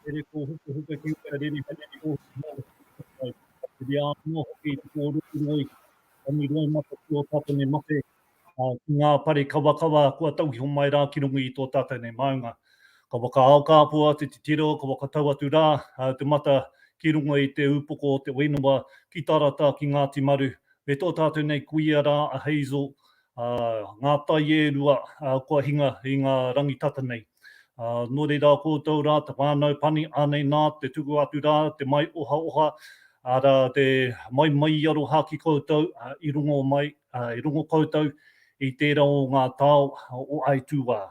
tere ko huka ki rere hane ni ko te no hoki ko roi ani roi mata ko tata ne mate ngā pare kawa kua tauhi mai rā ki rungu i tō tata ne maunga. Ka waka ao kāpua te tiro, ka waka tau atu rā, te mata ki rungu i te upoko o te whenua ki tarata ki Ngāti Maru. Me tō tātou nei kuia rā a Hazel, ngā tai e rua kua hinga i ngā rangitata nei. Nō reira koutou rā, te whānau pani anei nā, te tuku atu rā, te mai oha, ara te mai aroha ki koutou, i rungo mai, i rungo koutou, i tērā o ngā tau o Aituā.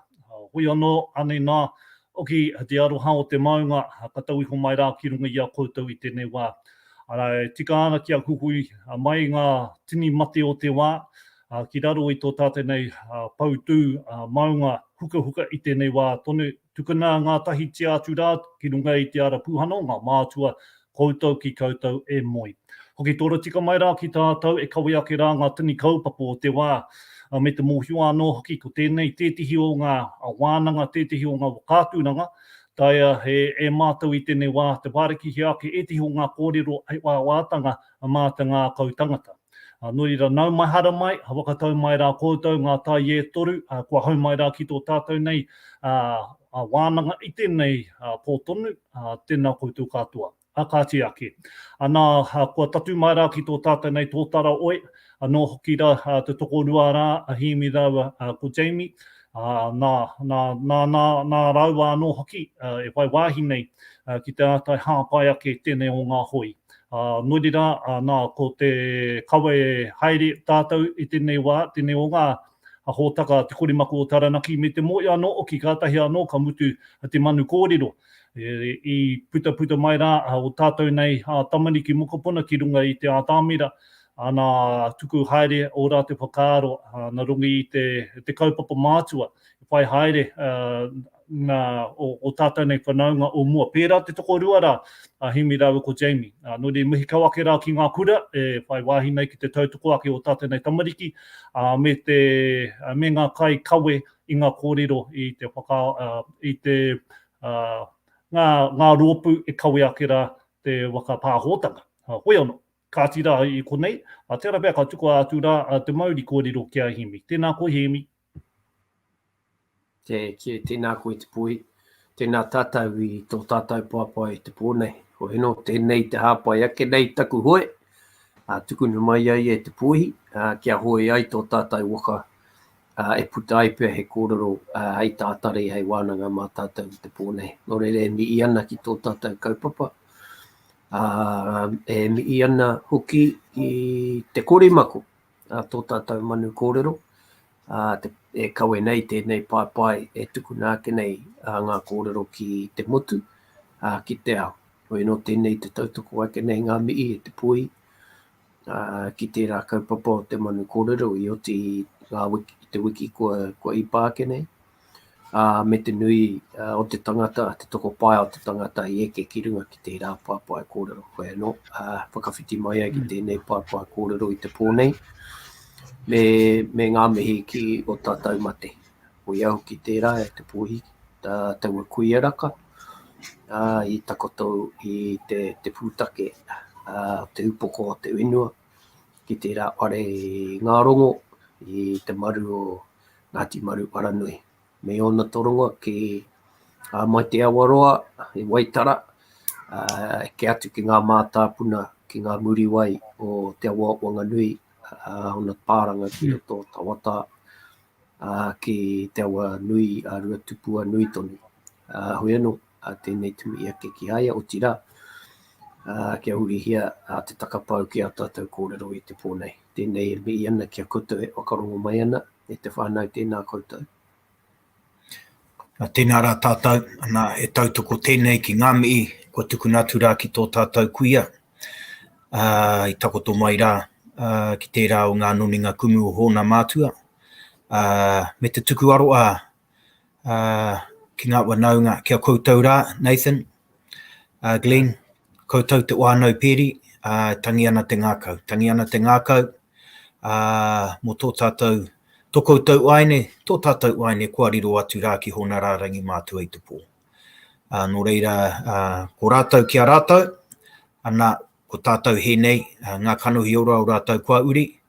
Hui anō, anei nā, oki te aroha o te maunga, ka tau iho mai rā ki runga i a koutou i tēnei wā. Ara, tika ana ki a kuhui mai ngā tini mate o te wā, ki raro i tō tātou nei pautū maunga huka i tēnei wā. Tonu tukuna ngā tahi tia atu rā ki runga i te ara pūhano, ngā mātua koutou ki koutou e moi. Hoki tōra tika mai rā ki tātou e kawe ake rā ngā tini kaupapa o te wā. Me te mōhio anō hoki ko tēnei tētihi o ngā wānanga, tētihi o ngā kātūnanga, taia e mātou i tēnei wā, te wāriki ake e tihi o ngā kōrero ai wātanga a māta ngā kautangata. Nō reira nau mai hara mai, hawakatau mai rā koutou ngā tai e toru, kua hau mai rā ki tō tātou nei wānanga i tēnei pōtonu, tēnā koutou katoa. Kāti ake. Anā, kua tatu mai rā ki tō tātou nei tōtara oi, anō hoki rā te toko rua rā, a Hemi rāua ko Jamie, nā raua anō hoki, e whai wāhi nei, ki te ātai hāpai ake tēnei o ngā hoi. Nō reira, nā, ko te kawe haere tātou i tēnei wā, tēnei o ngā hōtaka te korimaku o Taranaki, me te moi anō, oki kātahi anō, ka mutu te manu kōrero. I puta mai rā o tātou nei tamariki mokopuna ki runga i te ātāmira, ana tuku haere o rā te whakaaro, na rungi i te kaupapa mātua, whai haere o tātou nei whanaunga o mua. Pērā te toko rua rā, Hemi rāua ko Jamie. Nō re mihi kau ake rā ki ngā kura, e whai wāhi nei ki te tautoko ake o tātou nei tamariki, me ngā kai kawe i ngā kōrero i te whaka, i te ngā rōpu e kawe ake rā te waka pāhotanga. Hoi anō, kāti rā i konei, tērā pēr ka tuku atu rā te mauri kōrero ki a Hemi. Tēnā koe Hemi. Tēnā koe te pui, tēnā tātou i tō tātou pāpai te pōnei. Hoi anō, tēnei te hāpai ake nei taku hoe, tukuna mai ai e te pūhi, kia hoi ai tō tātou waka, e puta ai pia he kōrero hei tātari hei wānanga mā tātou te pōnei. Nō reire mi i ana ki tō tātou kaupapa. E mi i ana hoki i te korimaku tō tātou manu kōrero. E kawe nei tēnei pāpai e tukuna ake nei ngā kōrero ki te motu, ki te ao. Hoi no tēnei te tautoko ake nei ngā mii e te pui, ki tērā kaupapa o te manu kōrero i oti te wiki kua i pāke nei. Me te nui o te tangata, te toko pai o te tangata i eke ki runga ki tērā pāpai kōrero. Hoi anō, whakawhiti mai ai ki tēnei pāpai kōrero i te pōnei, me ngā mihi ki o tātou mate. Hoi au ki tērā e te pōhi, taua kuia raka, i takotou i te pūtake, te upoko o te whenua, ki tērā ware ngā rongo, i te maru o Ngāti Maru Waranui. Me ona toronga ki mai te awaroa, i Waitara, ke atu ki ngā mātāpuna, ki ngā muri wai o te awa Wanganui, ona pāranga ki roto tawata, ki te awa nui, rua tupua nui tonu. Hoi anō, tēnei tumi ake ki haia o tira, kia hurihia te takapau ki a tātou kōrero i te pōnei. Tēnei e mi ana kia koutou e wakarongo mai ana, e te whānau tēnā koutou. Tēnā rā tātou, ana e tautoko tēnei ki ngā mii, kua tukuna atu rā ki tō tātou kuia. I takoto mai rā, ki tērā o ngā noninga kumu o hōna mātua. Me te tuku aroa, ki ngā wanaunga, kia koutou rā, Nathan, Glenn, koutou te wānau pēri, tangi ana te ngākau, mo tō tātou, tō koutou aine, kua riro atu rā ki hōna rārangi mātua i te pō. Nō reira, ko rātou ki a rātou, ana ko tātou he nei, ngā kanohi ora o rātou kua uri,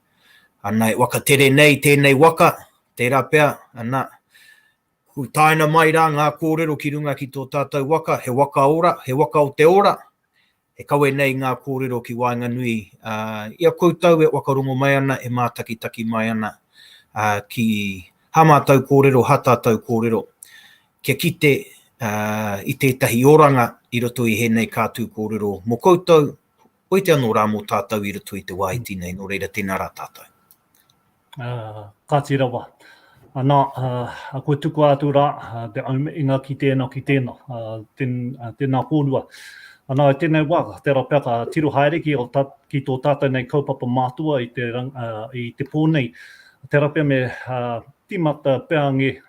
ana e wakatere nei tēnei waka, tērā pea, ana ku taina mai rā ngā kōrero ki runga ki tō tātou waka, he waka ora, he waka o te ora, he kawe nei ngā kōrero ki Wainganui. Ia koutou e wakarongo mai ana, e mātakitaki mai ana ki ha mātou kōrero, ha tātou kōrero. Kia kite i tētahi oranga i roto i henei kātū kōrero. Mō koutou, oite anō rā mō tātou i roto i te wāiti nei, nō reira tēnā rā tātou. Kāti rawa. Anā, a koe tuku atu rā, te aume inga ki tēnā, tēnā kōrua. Anā, tēnei wā, te rapea ka tiru haere ki tō tātou nei kaupapa mātua i te pōnei. Te rapea me timata peange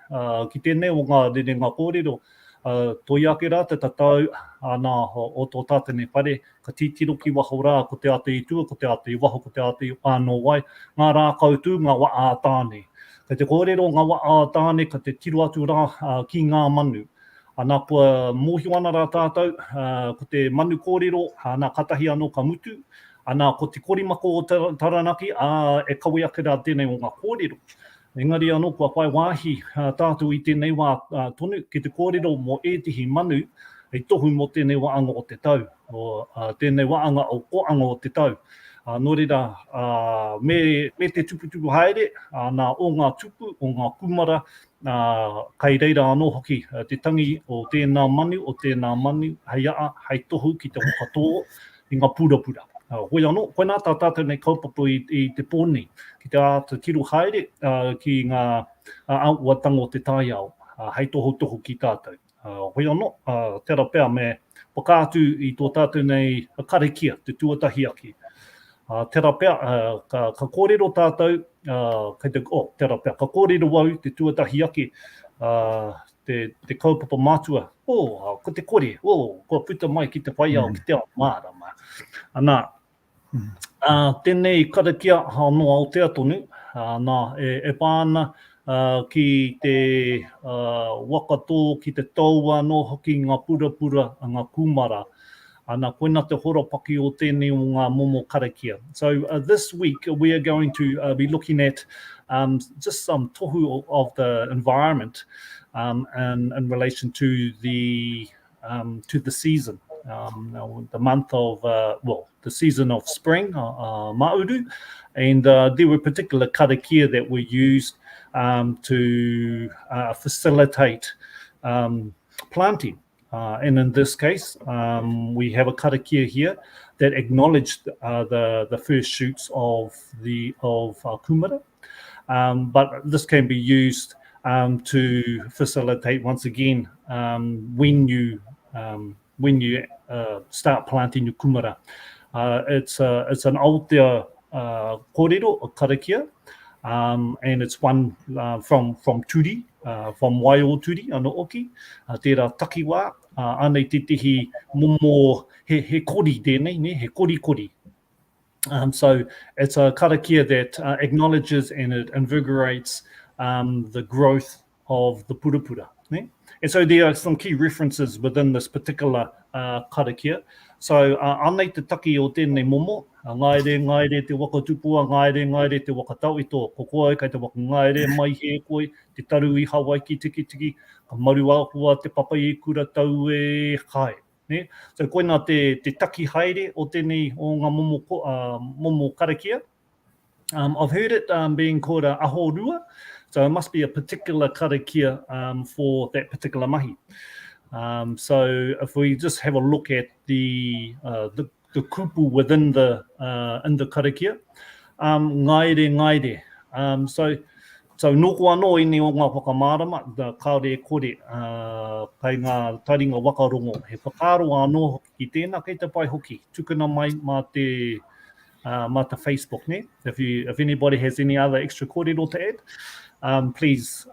ki tēnei o ngā rere ngā kōrero. Toi ake rā te tatau anā o tō tātou nei whare, ka titiro ki waho rā, ko te ate i tua, ko te ate i waho, ko te ate i anō wai. Ngā rā koutu, ngā wa ātāne. Ka te kōrero ngā wa ātāne, ka te tiru atu rā ki ngā manu. Anā kua mōhio ana rā tātou, ko te manu kōrero, anā katahi anō ka mutu, anā ko te korimako o Taranaki, e kawe ake rā tēnei o ngā kōrero. Engari anō kua whai wāhi tātou i tēnei wā tonu, ki te kōrero mō ētihi manu, e tohu mō tēnei waanga o te tau, o tēnei waanga o koanga o te tau. Nō reira, me te tuputupu haere, nā o ngā tupu, o ngā kumara, kai reira anō hoki, te tangi o tēnā manu, hei a, hei tohu ki te whakatō, i ngā purapura. Hoi anō, koe nā tātou nei kaupapa i te pōnei, ki te āta tiru haere, ki ngā auatanga o te taiao, hei tohu ki tātou. Hoi anō, tērā pēr me whakaatu i tō tātou nei karekia, te tuatahi aki. Tērā pēr, ka kōrero tātou, tērā pēr, ka kōrero wau te tuatahi aki, te kaupapa mātua, ko te kore, ko puta mai ki te whaiao, ki te ao mārama. Anā, tēnei karakia anō Aotearoa, e pāna ki te wakatō, ki te tau anō hoki ngā purapura, ngā kumara, ana koina te horopaki o tēnei o ngā momo karakia. So this week we are going to be looking at just some tohu of the environment and in relation to the season. The month of, the season of spring, Mauru, and there were particular karakia that were used to facilitate planting. And in this case, we have a karakia here that acknowledged the first shoots of kumara, but this can be used to facilitate once again when you start planting your kumara. It's an Aotea kōrero, a karakia, and it's one from Turi, from Waio Turi, anō oki, tērā takiwā, anei te tihi momo he kori tēnei, ne, he kori. So it's a karakia that acknowledges and it invigorates the growth of the purapura. Ne? And so there are some key references within this particular karakia. So anei te taki o tēnei momo, ngaere te wakatupua, ngaere te wakatau i tō kokoai, kai te waka ngaere mai he koe, te taru i Hawaii ki tiki, ka maru āhua te papai e kura tau e kai. Ne? So koina te taki haere o tēnei o ngā momo karakia. I've heard it being called a aho rua, so it must be a particular karakia for that particular mahi. So if we just have a look at the kupu within the karakia, ngaere. So noko anō i ni o ngā whakamārama, the kaore kore, kai ngā taringa wakarongo. He whakaro anō ki tēnā, kei te pai hoki, tukuna mai mā te Facebook, ne? If anybody has any other extra kōrero to add, please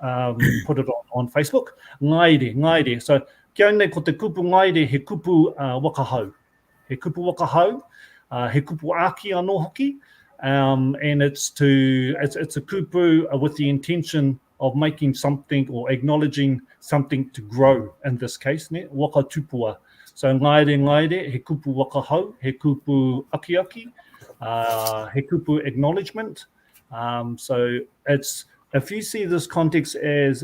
put it on Facebook. Ngaere. So kia nei ko te kupu ngaere, he kupu wakahau. He kupu wakahau, he kupu aki anō hoki, and it's a kupu with the intention of making something or acknowledging something to grow in this case, ne? Waka tupua. So ngaire, he kupu waka hau, he kupu aki, he kupu acknowledgement. So it's, if you see this context as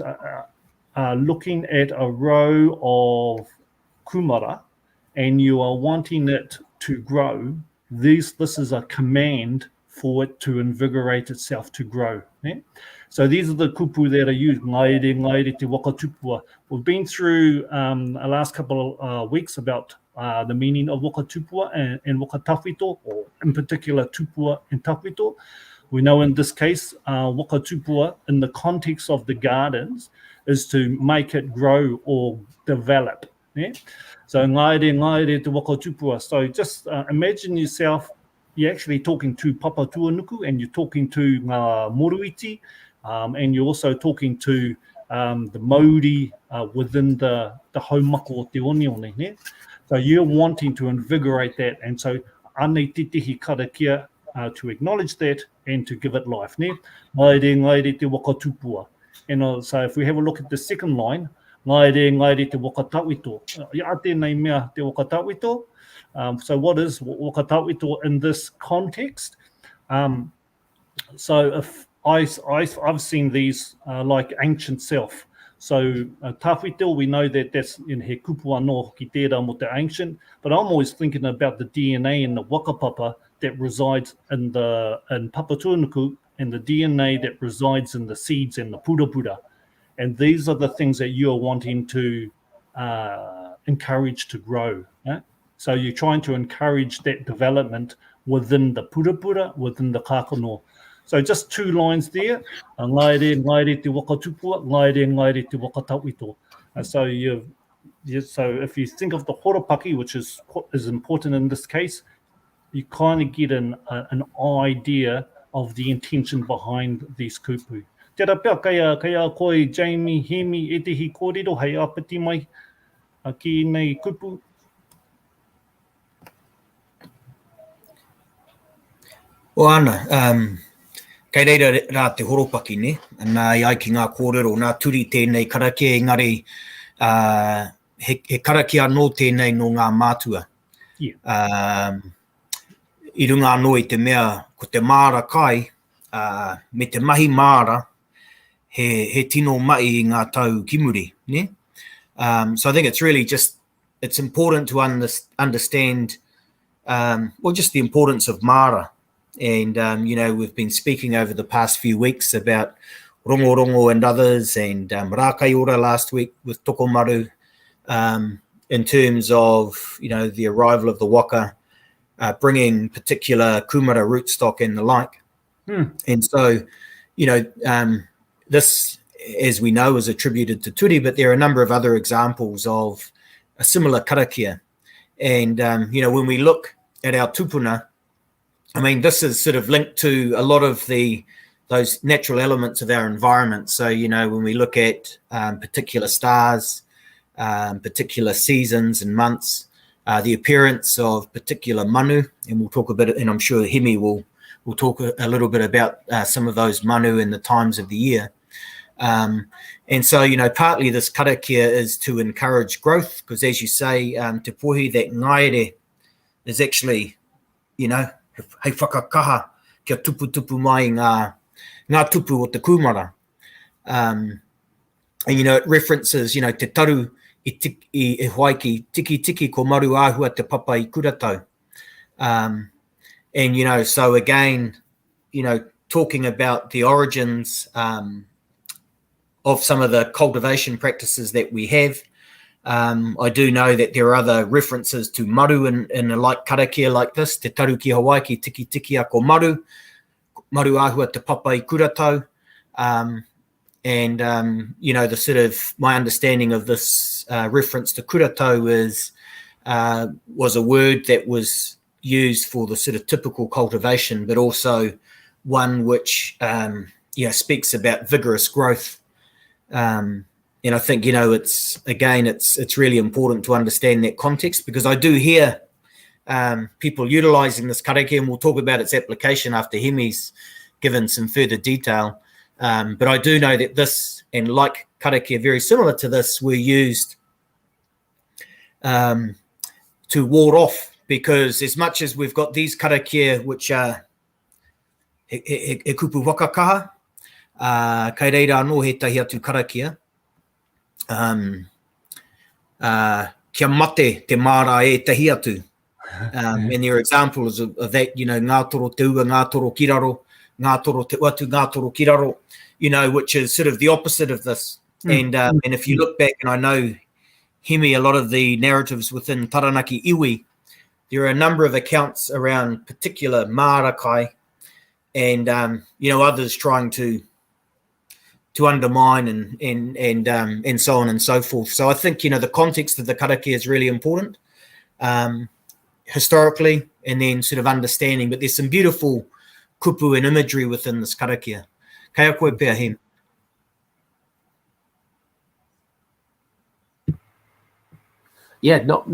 looking at a row of kumara and you are wanting it to grow, this is a command for it to invigorate itself to grow. Yeah? So these are the kupu that are used. Ngaire te waka tupua. We've been through the last couple of weeks about the meaning of waka tupua and waka tawhito, or in particular tupua and tawhito. We know in this case, waka tupua in the context of the gardens is to make it grow or develop. Yeah? So ngaire te waka tupua. So just imagine yourself, you're actually talking to Papa Tuanuku and you're talking to Moruiti, and you're also talking to the Maori within the haumako o te one. Yeah? So you're wanting to invigorate that, and so anei titihi karakia to acknowledge that and to give it life. Ne? Ngaire te waka tupua. And so if we have a look at the second line, ngaire te waka tawhito. Ia tēnei mea te waka tawhito. So what is waka tawhito in this context? So if I've seen these like ancient self. So tawhito, we know that that's in he kupu anō ki tērā mo te ancient, but I'm always thinking about the DNA and the wakapapa that resides in Papa Tuanuku, and the DNA that resides in the seeds and the pura. And these are the things that you're wanting to encourage to grow. Yeah? So you're trying to encourage that development within the pura, within the kākano. So just 2 lines there. Ngaire te waka tupua, ngaire te waka tawhito. So if you think of the horopaki, which is important in this case, you kind of get an idea of the intention behind these kupu. Tērā pia, kaya koe Jamie, Hemi, e te hi kōrero, hei apiti mai ki nei kupu. O ana, kei reira rā te horopaki ne, nā iai ki ngā kōrero, nā turi tēnei karakia, engari he karakia anō tēnei no ngā mātua. Yeah. I runga anō i te mea, ko te māra kai, me te mahi māra, he tino mai I ngā tau kimuri, ne? So I think it's really just, it's important to understand, just the importance of māra. And, we've been speaking over the past few weeks about rongo and others, and rākai ora last week with Tokomaru, in terms of, the arrival of the waka, bringing particular kumara rootstock and the like. And so, this, as we know, is attributed to Turi, but there are a number of other examples of a similar karakia. And, when we look at our tupuna, I mean, this is sort of linked to a lot of those natural elements of our environment. So, when we look at particular stars, particular seasons and months, the appearance of particular manu, and we'll talk a bit, and I'm sure Hemi will talk a little bit about some of those manu in the times of the year. And so, partly this karakia is to encourage growth, because as you say, Te Poihi, that ngaire is actually, hei whakakaha kia tupu mai ngā tupu o te kumara. And, it references, te taru I Hawaii tiki ko maru āhua te papa I kuratau. And, so again, talking about the origins of some of the cultivation practices that we have. I do know that there are other references to maru in a like karakia like this, te taru ki Hawaii tiki a ko maru āhua te papa I kuratau. And, the sort of, my understanding of this reference to kuratau was a word that was used for the sort of typical cultivation, but also one which, speaks about vigorous growth. And I think, it's really important to understand that context, because I do hear people utilising this karakia, and we'll talk about its application after Hemi's given some further detail. But I do know that this, and like karakia very similar to this, were used to ward off, because as much as we've got these karakia which are he kupu wakakaha, kai reira anō he tahi atu karakia, kia mate te mara e tahi atu. And there are examples of that, you know, ngā toro te ua, ngā toro kiraro, ngā toro te watu, ngā toro kiraro, you know, which is sort of the opposite of this. And if you look back, and I know, Hemi, a lot of the narratives within Taranaki iwi, there are a number of accounts around particular marakai and, you know, others trying to undermine and so on and so forth. So I think, you know, the context of the karakia is really important. Historically, and then sort of understanding, but there's some beautiful kupu and imagery within this karakia. Kei a koe pēr, Hem. Yeah, not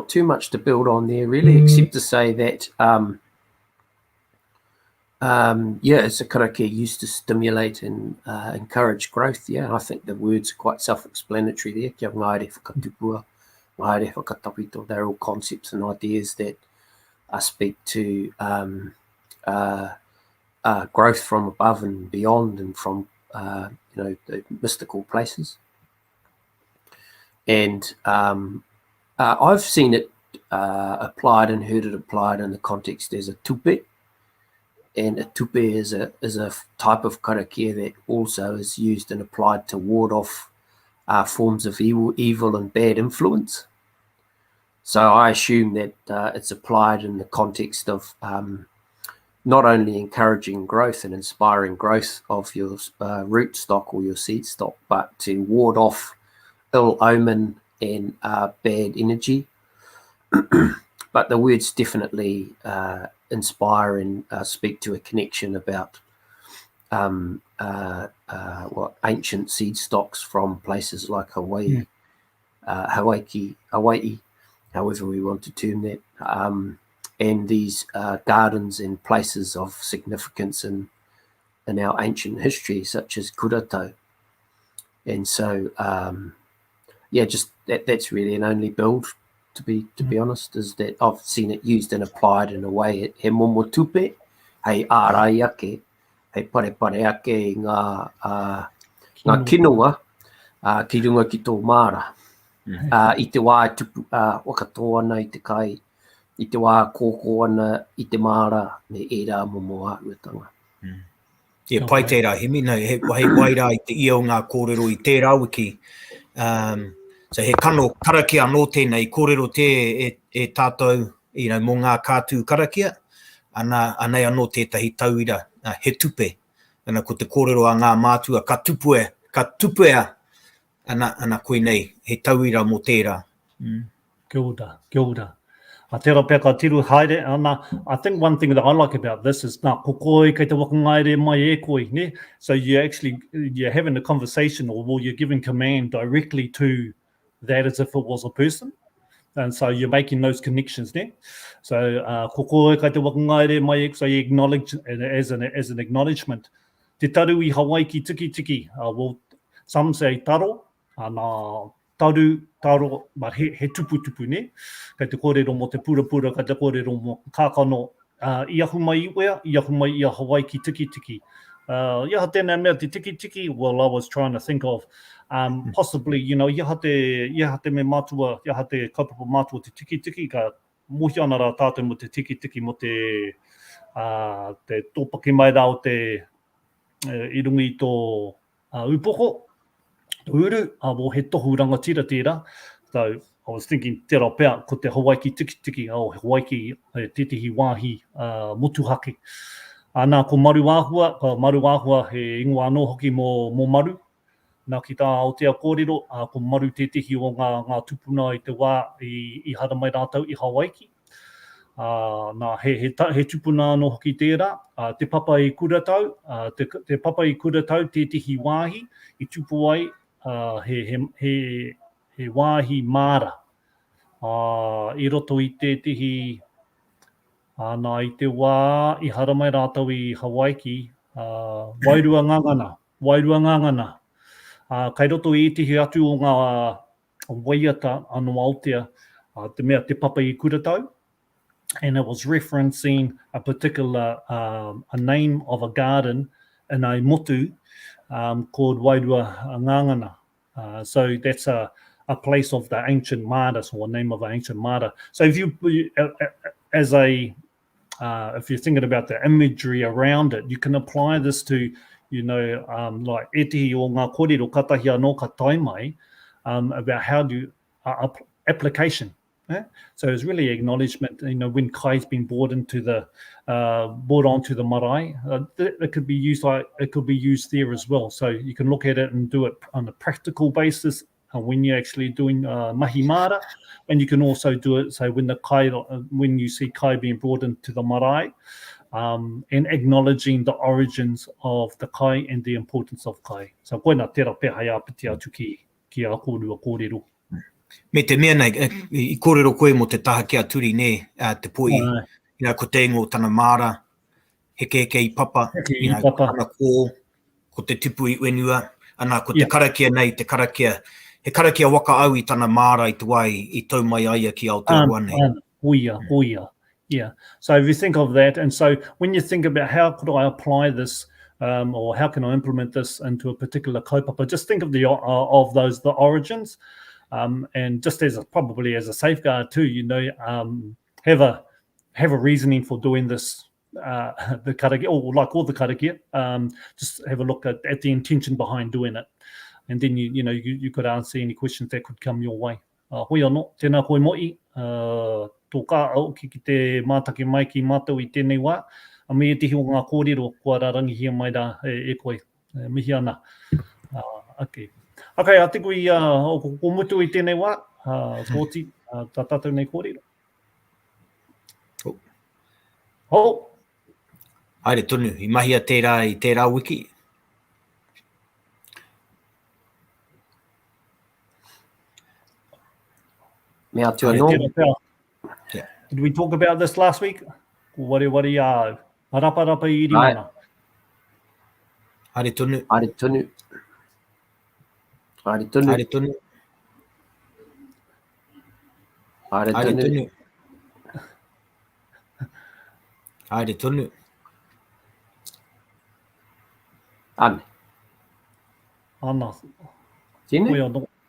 too much to build on there really, except to say that yeah, it's a karakia used to stimulate and encourage growth. Yeah, I think the words are quite self-explanatory there. Kia ngaere whakatupua, ngaere whakatapito. They're all concepts and ideas that speak to growth from above and beyond, and from you know, the mystical places. And I've seen it applied and heard it applied in the context as a tupe. And a tupe is a type of karakia that also is used and applied to ward off forms of evil and bad influence. So I assume that it's applied in the context of not only encouraging growth and inspiring growth of your root stock or your seed stock, but to ward off ill omen and bad energy. But the words definitely inspire and speak to a connection about ancient seed stocks from places like Hawaii, Hawaii, however we want to term that, and these gardens and places of significance in our ancient history, such as Kuratau. And so, yeah, just that's really an only build, to be honest, is that I've seen it used and applied in a way. He momo tupe, hei ārai ake, hei pare ake ngā kinunga, ki runga ki tō mara. I te wā tupu wakatoa ana i te kai, i te wā kōkō ana i te mara, me e rā momo āuatanga. Yeah, pai tērā, Hemi, no, he waira i te ia o ngā kōrero i tērā wiki. So he kano karakia anō tēnei kōrero te e tātou, you know, mō ngā kātū karakia, anei anō tētahi tauira, he tupe. Ana ko te kōrero a ngā mātua, ka tupea, ana koe nei, he tauira mō tērā. Kia ora. Tērā pēr ka tiru haere. I think one thing that I like about this is nā kokoi kei te wakangaere mai e koe, ne? So you're having a conversation, or you're giving command directly to that as if it was a person. And so you're making those connections there. So kokoi kei te wakangaere mai e, so you acknowledge as an acknowledgement. Te taru I Hawaii ki tiki. Well, some say taro, nā taru, but he tupu ne? Kei te kōrero mo te pura, kei te kōrero mo kākano. Iahu mai iwea, iahu mai I Hawaii ki tiki. Iaha tēnā mea te tiki, well, I was trying to think of possibly, you know, iaha te me mātua, iaha te kaupapa mātua te tiki, ka mohi ana rā tātou mo te tiki mo te tōpaki mai rao te I rungi I tō upoko, uru, wo he tohu rangatira tērā. So I was thinking, tērā pēr, ko te Hawaii ki tiki, Hawaii ki tētihi wāhi motuhake. Nā ko maru āhua, he ingoa anō hoki mō maru. Nā ki tā Aotea kōrero, ko maru tētihi o ngā tupuna I te wā I hara mai rātau I Hawaii ki. Nā he tupuna anō hoki tērā, te papa I kuratau, te papa I kuratau tētihi wāhi, I tupu ai he wāhi māra. I roto I tētihi, nā I te wā I hara mai rātau I Hawaii ki, Wairua ngangana. Kai roto I tihi atu o ngā waiata anu Aotea, te mea te papa I kuratau. And it was referencing a particular a name of a garden in a motu called Wairua Ngangana. So that's a place of the ancient maras, or a name of an ancient mara. So if you as a if you're thinking about the imagery around it, you can apply this to, like e tihi o ngā kōrero katahi anō ka tai mai, about how do application. So it's really acknowledgement. When kai's been brought onto the marae, it could be used there as well. So you can look at it and do it on a practical basis when you're actually doing mahi mara, and you can also do it. So when you see kai being brought into the marae, and acknowledging the origins of the kai and the importance of kai. So koina tera pehai apiti atu ki a kōrua kōrero. Me te mea nei, I kōrero koe mo te taha kia turi ne, te poihi, ko te ingo tana mara, heke I papa, ana kō, ko te tipu I wenua, ana ko te karakia nei, he karakia waka au I tana mara I te wai, I tau mai aia ki Aotearoa nei. Huia. Yeah. So if you think of that, and so when you think about how could I apply this, or how can I implement this into a particular kaupapa, just think of the origins. And just probably as a safeguard too, have a reasoning for doing this, the karakia, or like all the karakia, just have a look at the intention behind doing it, and then you could answer any questions that could come your way. Hoi anō, tēnā koe moi, tō kā au ki te mātake mai ki mātou I tēnei wā, a me tihi o ngā kōrero kua rarangihia mai rā e koe, mihi ana. Okay, I think we ko mutu I tēnei wā, kōti, tā tātou nei kōrero. Ho! Haere tonu, I mahia I tērā wiki. Me atu anō. Did we talk about this last week? Wari rapa I iri mana. Haere tonu. Haere tonu. Haere tonu. Haere tonu. Haere tonu. Haere tonu. Ane. Ana. Tine?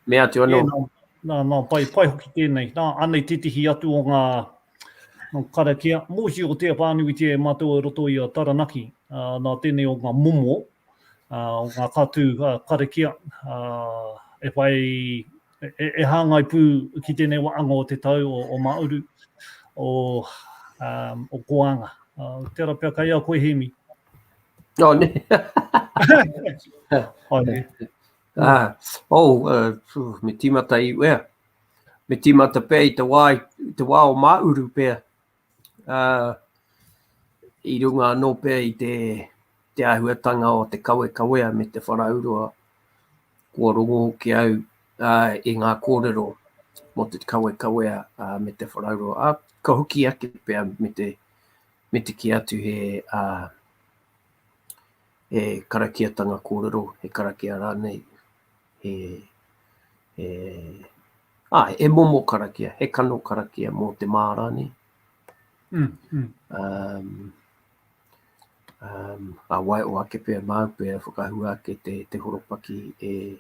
Me atu anō. Nā, pai hoki tēnei. Nā, anei titihi atu o ngā karakia. Mōhi o te pānui te mātua roto I a Taranaki. Nā tēnei o ngā momo, o ngā kātū karakia. E pai, e hāngai pū ki tēnei waanga o te tau o Mauru, o Koanga. Tera pia kai a koe Hemi. Oh, ne. Me timata I wea. Me timata pēr I te wā o Mauru pēr. I runga anō pēr I te ahuatanga o te kawea me te wharaurua. Kua rongo hoki au I ngā kōrero mo te kawea me te wharaurua. Ka hoki ake pēr me te ki atu he karakiatanga kōrero, he karakia rānei. E momo karakia, he kano karakia mō te mārani. A wai o ake pēr māu pēr whakahua ake te horopaki e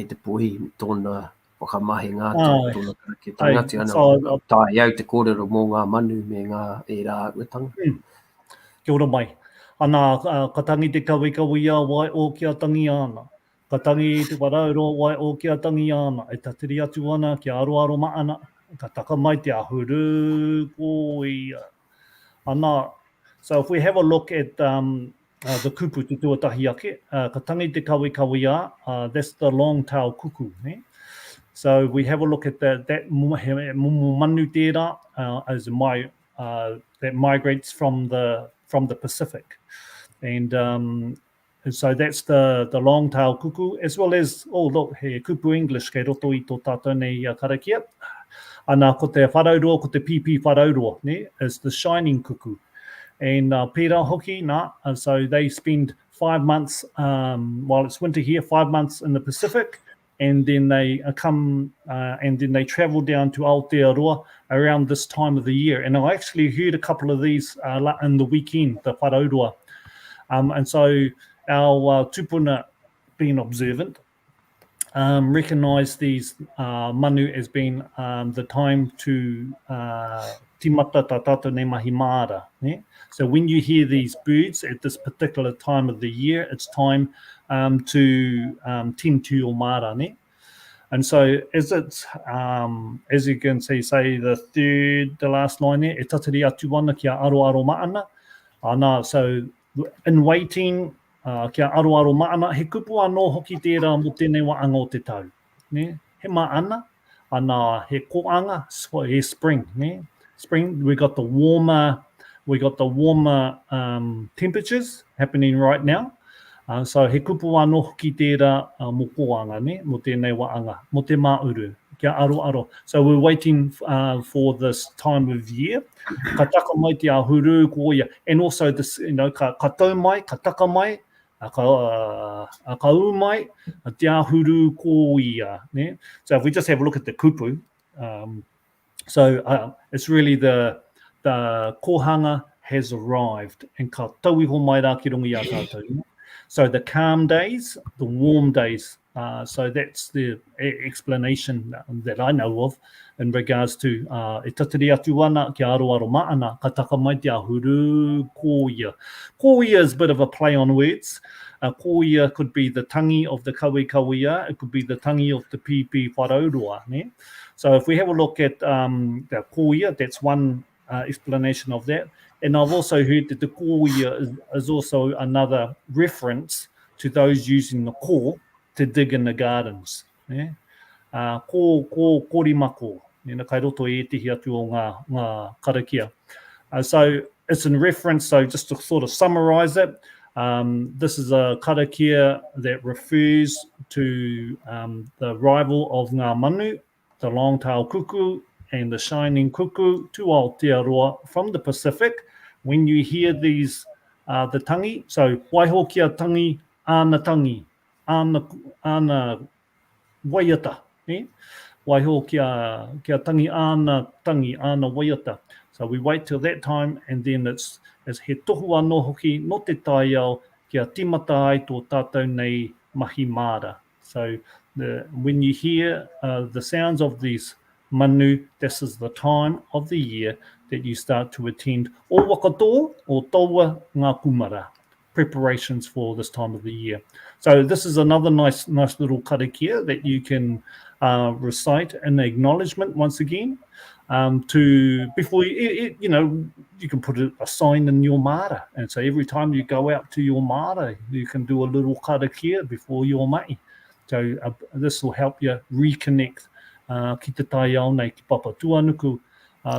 te poihi tōna whakamahi ngā tōna karakia tangati ana. Tā iau te kōrero mō ngā manu me ngā e rā uetanga. Kia ora mai. Ana ka tangi te kawikawi wai o kia tangi ana. Ka tangi te warauro wai o kia tangi ana. E tatiri atu ana kia aroaro maana. Ka taka mai te ahuru koia. Ana, so if we have a look at the kupu te tuatahi ake, ka tangi te kawikawi that's the long tail kuku. So we have a look at that mumu manu tērā as that migrates from the Pacific. And so that's the long tail kuku, as well as, look, he kupu English kei roto I tō tātou nei karakia. Ana ko te wharaurua, ko te pipi wharaurua, is the shining kuku. And pērā hoki, and so they spend 5 months, while it's winter here, 5 months in the Pacific, and then they come and then they travel down to Aotearoa around this time of the year. And I actually heard a couple of these in the weekend, the wharaurua. And so our tupuna, being observant, recognise these manu as being the time to timata tā tātou ne mahi māra. So when you hear these birds at this particular time of the year, it's time to tend to your māra. And so as it's, as you can see, say the last line there, e tatari atu ana kia aro maana. So in waiting, kia aro maana, he kupu anō hoki tērā mo tēnei waanga o te tau. He maana, ana he koanga, he spring. Spring, we got the warmer temperatures happening right now. So he kupu anō hoki tērā mo koanga, mo tēnei waanga, mo te mauru, kia aro. So we're waiting for this time of year. Ka taka mai te ahuru koia. And also this, ka tau mai, ka taka mai, ka u mai, te ahuru koia. So if we just have a look at the kupu, so it's really the kohanga has arrived. And ka tauiho mai rā ki rongi a tātou. So the calm days, the warm days, so that's the explanation that I know of in regards to e tatari atu ana ki aro maana, ka taka mai te ahuru koia. Koia is a bit of a play on words. Koia could be the tangi of the kawea, it could be the tangi of the pipi wharaurua. So if we have a look at the koia, that's one explanation of that. And I've also heard that the koia is also another reference to those using the ko to dig in the gardens. Ko korimako, kai roto e tihi atu o ngā karakia. So it's in reference, so just to sort of summarize it, this is a karakia that refers to the arrival of ngā manu, the long-tailed kuku and the shining kuku to Aotearoa from the Pacific. When you hear these, the tangi, so waiho kia tangi, ana waiata. Waiho kia tangi, ana waiata. So we wait till that time, and then it's he tohu anō hoki no te taiao kia timata ai tō tātou nei mahi māra. So when you hear the sounds of these manu, this is the time of the year that you start to attend o wakato o taua ngā kumara, preparations for this time of the year. So this is another nice little karakia that you can recite in acknowledgement once again. Before you can put a sign in your mara, and so every time you go out to your mara, you can do a little karakia before your mai. So this will help you reconnect ki te taiao nei ki papa tuanuku.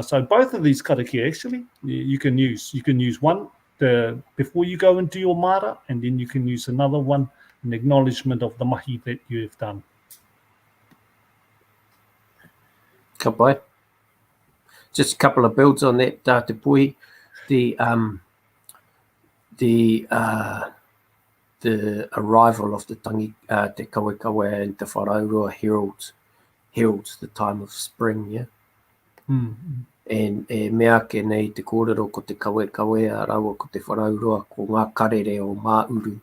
So both of these karakia actually you can use one before you go into your mara, and then you can use another one in acknowledgement of the mahi that you've done. Ka pai. Just a couple of builds on that, Te Poihi. The arrival of the tangi, te kawekawe and te wharaurua heralds the time of spring, yeah? And mea ke nei te kōrero ko te kawekawe a rawa ko te wharaurua ko ngā karere o mauru.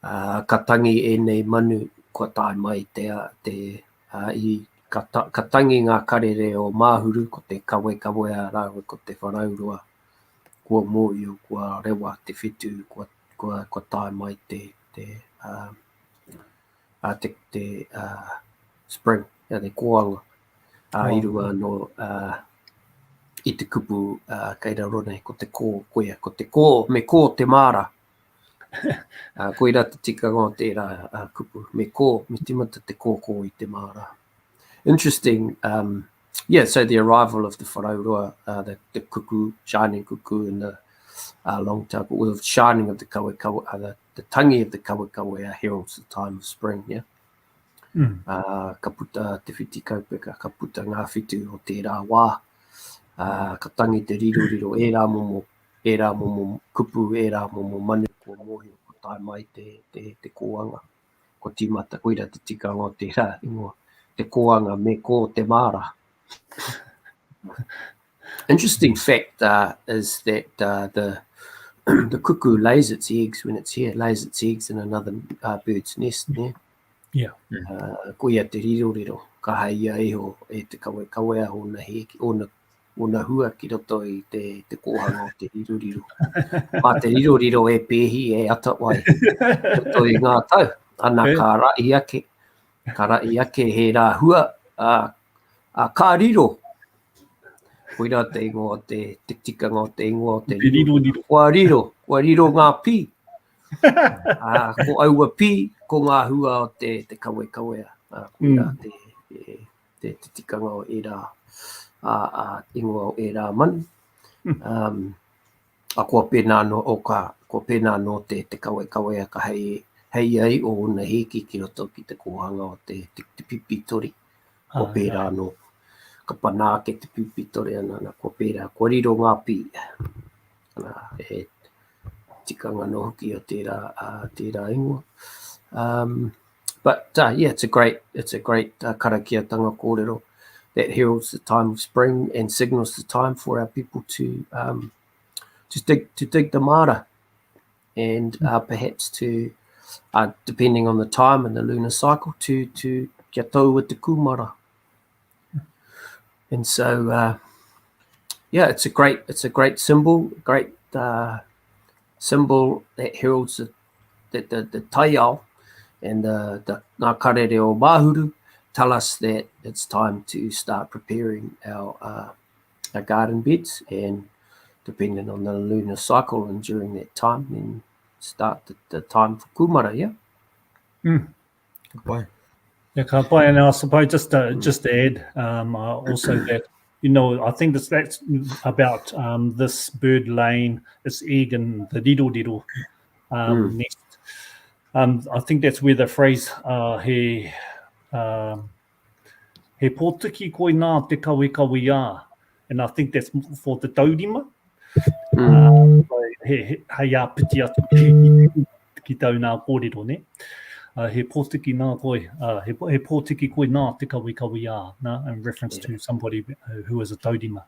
Ka tangi e nei manu kua tae mai ka tangi ngā karere o mahuru ko te kawekawe a rawa ko te wharaurua kua mōio, kua rewa, te whitu, kua tae mai te spring, te koanga. Irua no I te kupu kei raro nei, ko te kō koea, ko te kō, me kō te mara. Koe rata tika ngā tērā kupu, me timata te kō I te mara. Interesting, so the arrival of the wharaurua, the kuku, shining kuku and the long tail, or the shining of the kawekawe, the tangi of the kawekawe heralds the time of spring, yeah? Ka puta te whiti kaupeka, ka puta ngā whitu o tērā wā, ka tangi te riro e rā momo, rā momo kupu, rā momo manu ko mohi ko tai mai te kōanga. Ko timata koira te tikanga o te rā, ingoa, te kōanga me ko te mara. Interesting fact is that the cuckoo lays its eggs when it's here, lays its eggs in another bird's nest. Yeah. Ko ia te riroriro, ka haia iho e te kawe aho na heki, ona hua ki roto i te kōhanga o te riroriro. Mā te riroriro e pēhi e ata wai, roto i ngā tau, ana ka rai ake he rā hua, ka riro. Koira te ingoa o te tikanga o te ingoa o te riroriro. Kua riro ngā pī. Ko aua pī, ko ngā hua o te kawea. Koira te tikanga o e rā ingoa o e rā manu. Kua pēnā no te kawea ka hei ai o una heki ki roto ki te kōhanga o te pipitori. Ko pērā no. Ka panā ke te pipitori ana kua pērā, kua riro ngā pī. Ana e tikanga no hoki o tērā ingoa. But yeah, it's a great karakiatanga kōrero that heralds the time of spring and signals the time for our people to dig the mara, and perhaps to depending on the time and the lunar cycle to kia tau with the kumara. And so, yeah, it's a great symbol, symbol that heralds the taiao and the ngā karere o Mahuru tell us that it's time to start preparing our garden beds, and depending on the lunar cycle and during that time, then start the time for kumara, yeah? Good point. Yeah, ka pai, and I suppose just to add also that, I think that's about this bird laying its egg in the dido nest. I think that's where the phrase he pōtiki koi nā te kawe and I think that's for the taurima. Hei a piti atu ki tau nā kōrero, ne? He pōtiki nā koi, he pōtiki koi nā te kawe in reference to somebody who is a taurima.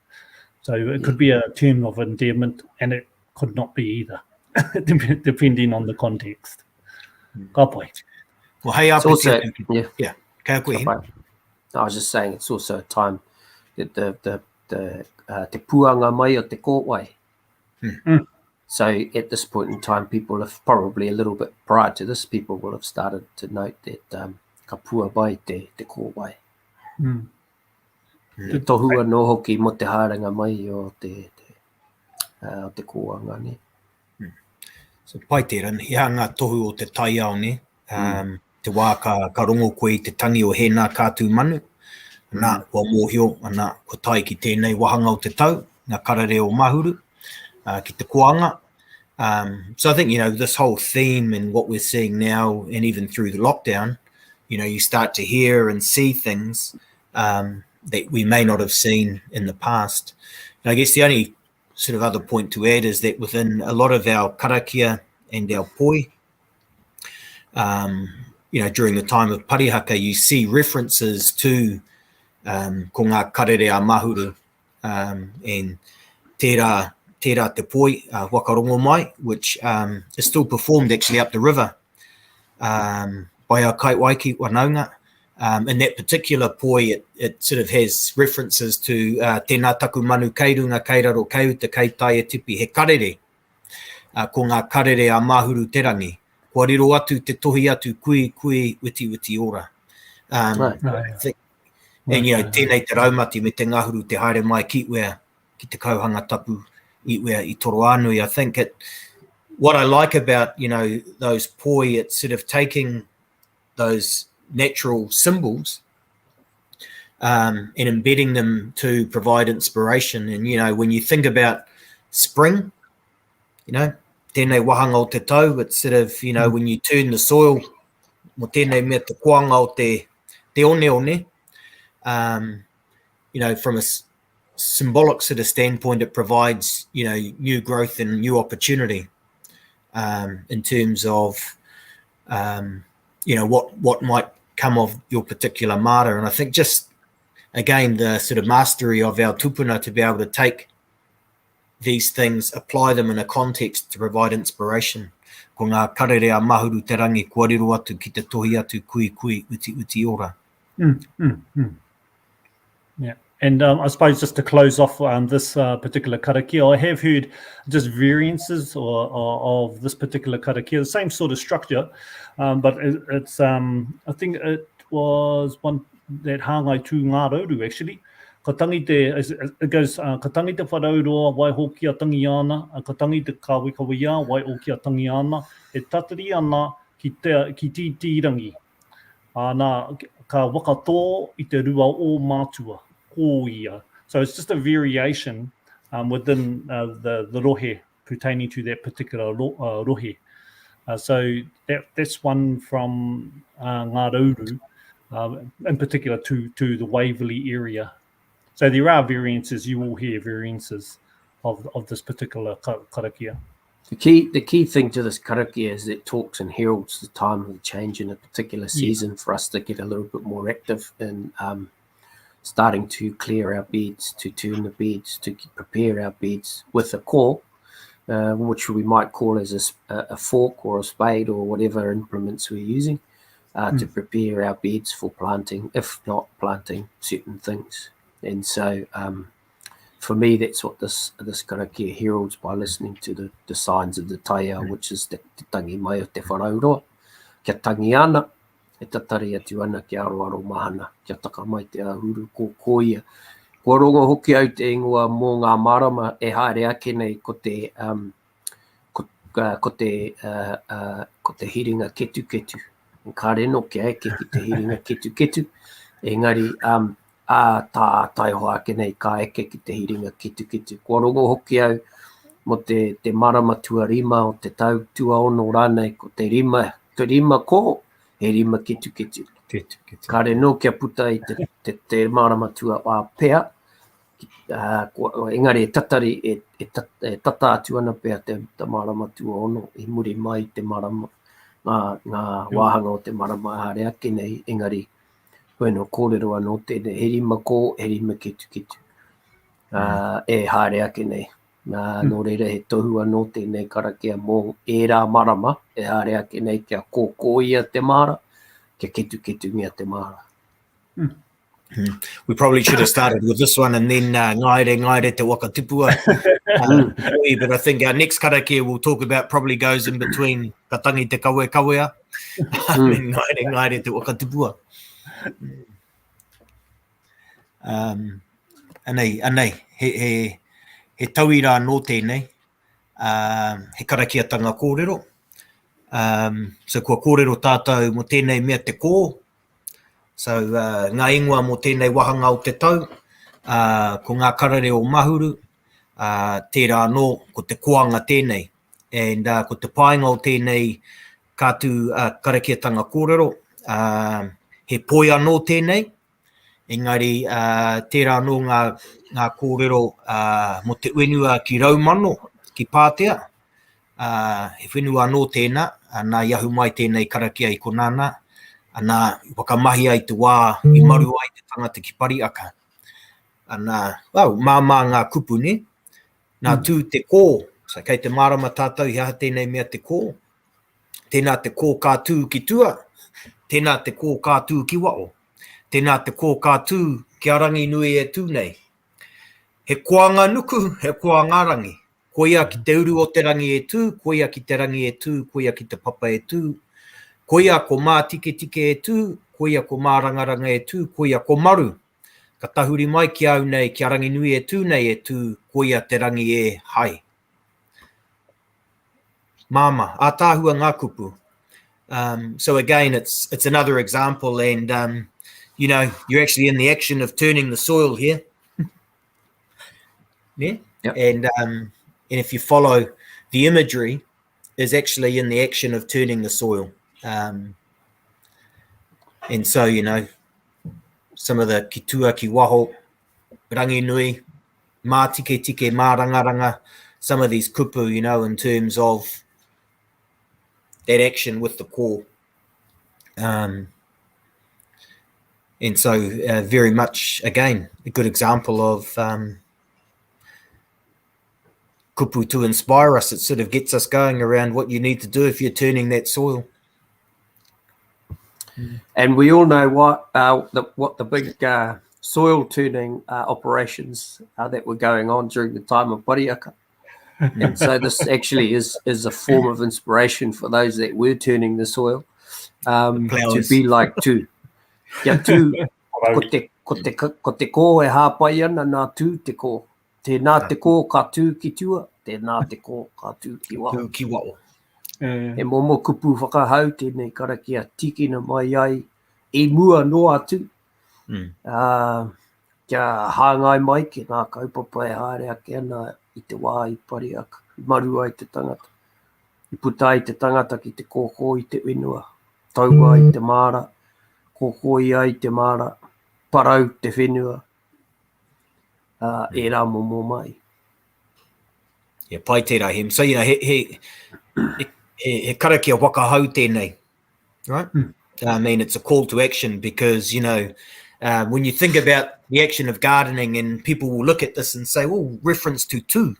So it could be a term of endearment, and it could not be either, depending on the context. Ka pai. Well, hey, It's also, yeah. Ka koe, I was just saying it's also a time that te puanga mai o te kōwai. So at this point in time, people have probably a little bit prior to this, people will have started to note that ka pua mai te kōwai. Te tohua no hoki mo te harenga mai o te kōanga, ne? So pai tērā, ia ngā tohu o te taiao, ne? Te wā ka rongo koe i te tangi o hēnā kātū manu. Nā, kua mōhio, ana, ko tai ki tēnei wahanga o te tau, ngā karare o Mahuru, ki te koanga. So I think, this whole theme and what we're seeing now, and even through the lockdown, you start to hear and see things that we may not have seen in the past. And I guess the only sort of other point to add is that within a lot of our karakia and our poi, during the time of parihaka, you see references to ko ngā karere a Mahuru and tērā te poi whakarongo mai, which is still performed actually up the river by our kaitwaiki wanaunga. In that particular poi, it sort of has references to tēnā taku manu keirunga keiraro keu te keitai e tipi he karere, ko ngā karere a Mahuru terangi. Kua riro atu te tohi atu kui witi ora. I think, and tēnei te raumati me te ngahuru te haere mai kitwea ki te kauhanga tapu iwea I toro anui. I think what I like about, those poi, it's sort of taking those natural symbols and embedding them to provide inspiration. And, when you think about spring, tēnei wahanga o te tau, it's sort of, when you turn the soil, mo tēnei mea te koanga o te one, from a symbolic sort of standpoint, it provides new growth and new opportunity in terms of, what might come of your particular mara. And I think just, again, the sort of mastery of our tupuna to be able to take these things, apply them in a context to provide inspiration. Ko ngā karerea mahuru te rangi kua riro atu ki te tohi atu kui uti ora. Yeah. And I suppose just to close off this particular karakia, I have heard just variances of this particular karakia, the same sort of structure, but it's I think it was one that hāngai tū ngā rauru actually. Ka tangi te, it goes, ka tangi te wharauroa wai hoki a tangi ana, ka tangi te kawikawi wai hoki a tangi ana, e tatari ana ki tīrangi. Nā ka wakatō I te rua o mātua. So it's just a variation within the rohe pertaining to that particular rohe. So that's one from ngā rauru, in particular to the Waverley area. So there are variances, you will hear variances of this particular karakia. The key thing to this karakia is it talks and heralds the time of the change in a particular season for us to get a little bit more active in starting to clear our beds, to turn the beds, to prepare our beds with a core, which we might call as a fork or a spade or whatever implements we're using, to prepare our beds for planting, if not planting certain things. And so for me, that's what this karakia heralds by listening to the signs of the taia, which is te tangi mai o te wharauroa, kia tangi ana, e tatari atu ana ki aroaro mahana, kia taka mai te ahuru ko koia. Kua rongo hoki au te ingoa mō ngā marama e haere ake nei ko te hiringa ketu. Ka reno kia eke ki te hiringa ketu. Engari, tā taiho ake nei ka eke ki te hiringa ketu. Kua rongo hoki au mo te marama tuarima o te tau tuaono rānei ko te rima ko, he rima ketu. Ka reno kia puta I te marama tua a pea. Engari e tatari e tata atu ana pea te marama tuaono I muri mai te marama, ngā wāhanga o te marama haere ake nei. Engari, koe no kōrero anō tēnei, he rima ko, he rima ketu. E haere ake nei. Nō reira he tohu anō tēnei karakia mō ērā marama, e haere ake nei kia kōia te mara, kia ketu ngia te mara. We probably should have started with this one and then ngaire te wakatipua. But I think our next karakia we'll talk about probably goes in between ka tangi te kawea and ngaire te wakatipua. Anei, he tauira nō tēnei, he karakiatanga kōrero. So kua kōrero tātou mo tēnei mea te kō. So ngā ingoa mo tēnei wahanga o te tau, ko ngā karare o mahuru, tērā anō ko te koanga tēnei. And ko te painga o tēnei kātu karakiatanga kōrero, he poi anō tēnei. Engari, tērā anō ngā kōrero mo te wenua ki raumano, ki Pātea. He whenua anō tēnā, nā iahu mai tēnei karakia I konana, nā wakamahi ai te wā I maru ai te tangata ki pariaka. Māmā ngā kupu ne, nā tū te kō, so kei te marama tātou hi aha tēnei mea te kō, tēnā te kō kātū ki tua, tēnā te kō kātū ki wao, tēnā te kō kātū ki arangi nui e tū nei. He koanga nuku, he koanga rangi. Koia ki te uru o te rangi e tū, koia ki te rangi e tū, koia ki te papa e tū, koia ko mā tike e tū, koia ko mā rangaranga e tū, koia ko maru. Ka tahuri mai ki au nei, ki arangi nui e tū nei e tū, koia te rangi e hai. Māma, ātāhua ngā kupu. So again, it's another example and, you're actually in the action of turning the soil here. Yeah? Yep. And if you follow the imagery is actually in the action of turning the soil. And so, some of the ki tua, ki waho, rangi nui, mā tike tike, mā rangaranga, some of these kupu, you know, in terms of that action with the core. And so very much, again, a good example of kupu to inspire us. It sort of gets us going around what you need to do if you're turning that soil. And we all know what the big soil turning operations that were going on during the time of Pariaka. And so this actually is a form of inspiration for those that were turning the soil to be like tū. Kia tū, ko te ko e hāpai ana nā tū te ko. Tēnā te ko ka tū ki tua, tēnā te ko ka tū ki wao. Ki wao. He momo kupu whakahau tēnei karakia tikina mai ai e mua noa atu. Kia hāngai mai ki ngā kaupapa e haere ake ana i te wā i Pariaka, i marua i te tangata. I puta i te tangata ki te kōkō i te whenua, taua i te māra, kōkō i ai te māra, parau te whenua, e rā momo mai. Yeah, pai tērā, Hem. So, you know, he karakia whakahau tēnei, right? I mean, it's a call to action because, you know, when you think about the action of gardening and people will look at this and say, well, reference to tū.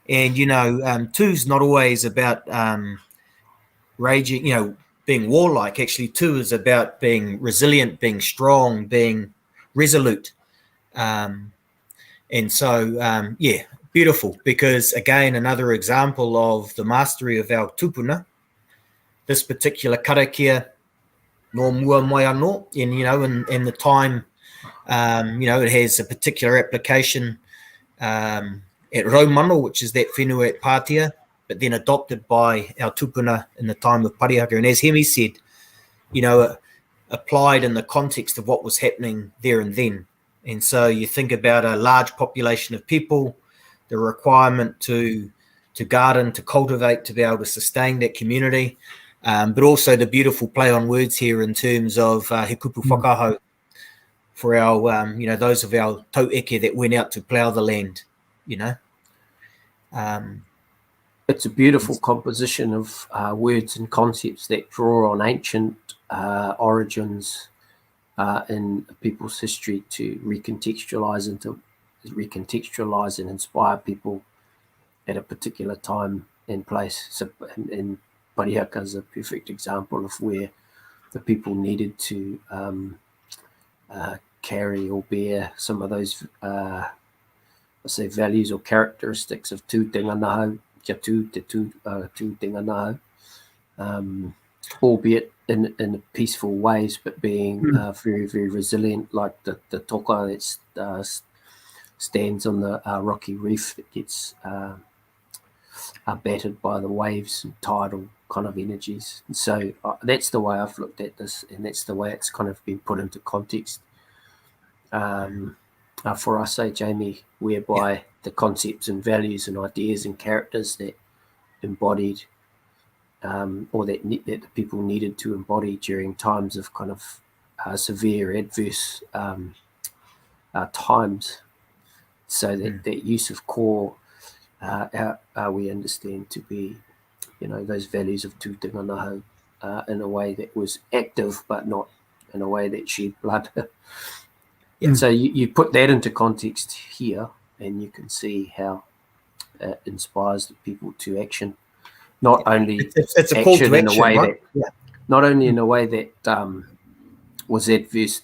And, you know, tū's not always about raging, you know, being warlike. Actually, tū is about being resilient, being strong, being resolute. And so, yeah, beautiful, because again, another example of the mastery of our tupuna, this particular karakia, no mua mai anō, and, you know, in the time, you know, it has a particular application at Raumano, which is that whenua at Pātia, but then adopted by our tupuna in the time of Pariaka. And as Hemi said, you know, applied in the context of what was happening there and then. And so you think about a large population of people, the requirement to garden, to cultivate, to be able to sustain that community, but also the beautiful play on words here in terms of he kupu whakahau for our, you know, those of our taueke that went out to plough the land, you know. It's a beautiful composition of words and concepts that draw on ancient origins in people's history to recontextualize and inspire people at a particular time and place. So, and Pariaka is a perfect example of where the people needed to carry or bear some of those, let's say, values or characteristics of tū te nganahau, kia tū te tū te nganahau, albeit in peaceful ways, but being very, very resilient, like the toka that stands on the rocky reef that gets battered by the waves and tidal kind of energies. And so that's the way I've looked at this, and that's the way it's kind of been put into context for us, Jamie, whereby the concepts and values and ideas and characters that embodied or that the people needed to embody during times of kind of severe adverse times. So that use of core, we understand to be, you know, those values of tū te nganahau in a way that was active, but not in a way that shed blood. So you put that into context here, and you can see how it inspires the people to action. Not only it's a call to in action, a way right? that, not only in a way that was adverse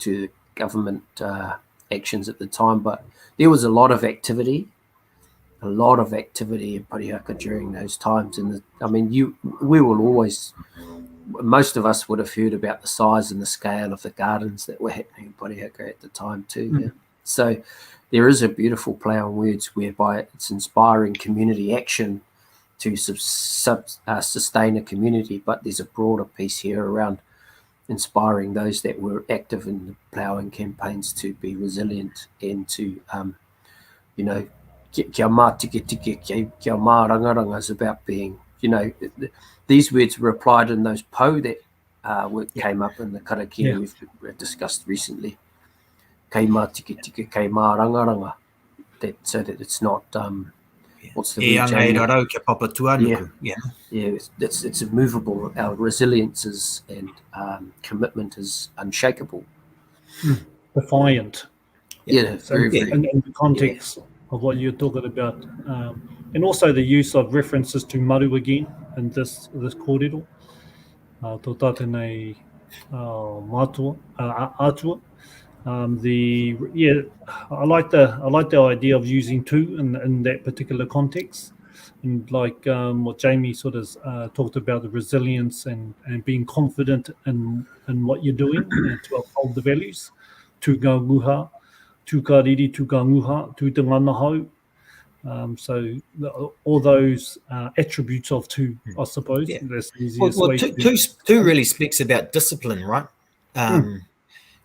to the government actions at the time, but there was a lot of activity in Pariaka during those times. And I mean, we will always, most of us would have heard about the size and the scale of the gardens that were happening in Pariaka at the time too. Yeah. So there is a beautiful play on words whereby it's inspiring community action to sustain a community, but there's a broader piece here around inspiring those that were active in the ploughing campaigns to be resilient and to, you know, kia mā tike tike, kia mā rangaranga is about being, you know, these words were applied in those po that came up in the karakia we've discussed recently. Kei mā tike tike, kei mā rangaranga. so that it's not what's the E word, anga e Jamie? rarau kia papa tuanuku. Yeah, it's immovable. Our resilience is and commitment is unshakable. Defiant. Yeah, So very, very. in the context of what you're talking about, and also the use of references to maru again in this kōrero, tō tātenei mātua, atua. I like the idea of using two in that particular context, and like what Jamie sort of talked about, the resilience and being confident in what you're doing and to uphold the values, tu ngā nguha, tu ka riri, tu ka nguha, tu te ngana hau. So all those attributes of two, I suppose. Yeah. That's the easiest Well, way. two really speaks about discipline, right?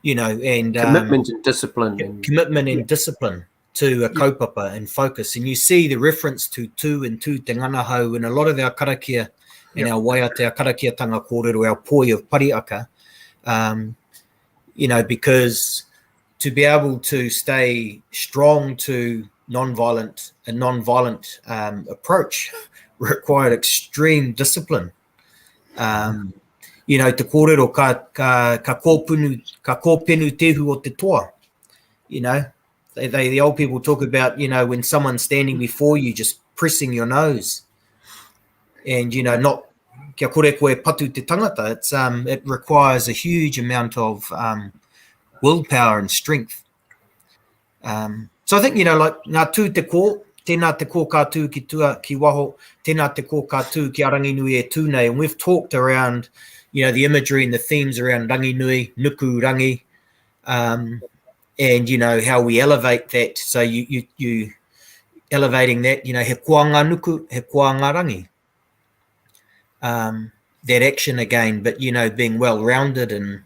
You know, and commitment and discipline. Commitment and discipline to a kaupapa and focus. And you see the reference to tu and tu te ngana hau in a lot of our karakia and our waiate, our karakiatanga kōrero, our poi of pariaka, you know, because to be able to stay strong to a non-violent approach required extreme discipline. You know, te kōrero ka kōpenu tehu o te toa. You know, the old people talk about, you know, when someone's standing before you, just pressing your nose. And, you know, not kia kore koe patu te tangata. It's it requires a huge amount of willpower and strength. So I think, you know, like ngā tū te kō, tēnā te kō kātū ki tua ki waho, tēnā te kō kātū ki arangi nui e tūnei. And we've talked around, you know, the imagery and the themes around rangi nui, nuku rangi, and, you know, how we elevate that. So you elevating that, you know, he kua ngā nuku, he kua ngā rangi. That action again, but, you know, being well-rounded and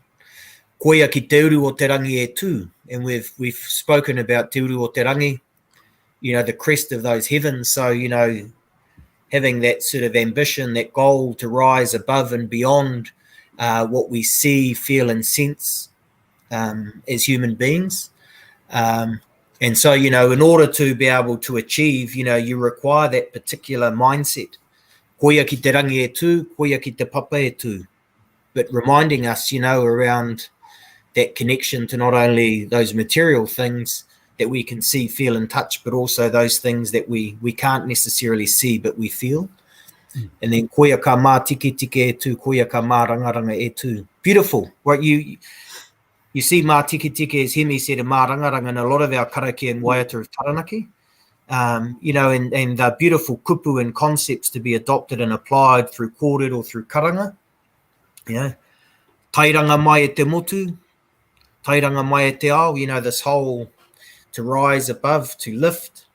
koia ki te uru o te rangi e tū. And we've spoken about te uru o te rangi, you know, the crest of those heavens. So, you know, having that sort of ambition, that goal to rise above and beyond what we see, feel and sense as human beings. And so, you know, in order to be able to achieve, you know, you require that particular mindset. Koia ki te rangi e tū, koia ki te papa e tū. But reminding us, you know, around that connection to not only those material things that we can see, feel and touch, but also those things that we can't necessarily see, but we feel. And then koia ka mā tiki tiki e tū, koia ka mā rangaranga e tū. Beautiful. Right? You see mā tiki tiki, as Hemi said, and mā rangaranga in a lot of our karakia and waiata of Taranaki. You know, and the beautiful kupu and concepts to be adopted and applied through kōrero or through karanga. You know, tairanga mai e te motu, tairanga mai e te ao, you know, this whole to rise above, to lift,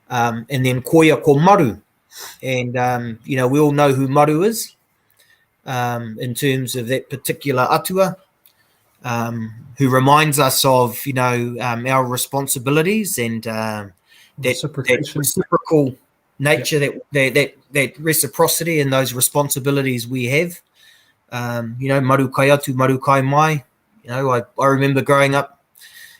and then koia ko maru. And, you know, we all know who maru is in terms of that particular atua, who reminds us of, you know, our responsibilities and that reciprocal nature, that reciprocity and those responsibilities we have. You know, maru kai atu, maru kai mai. You know, I remember growing up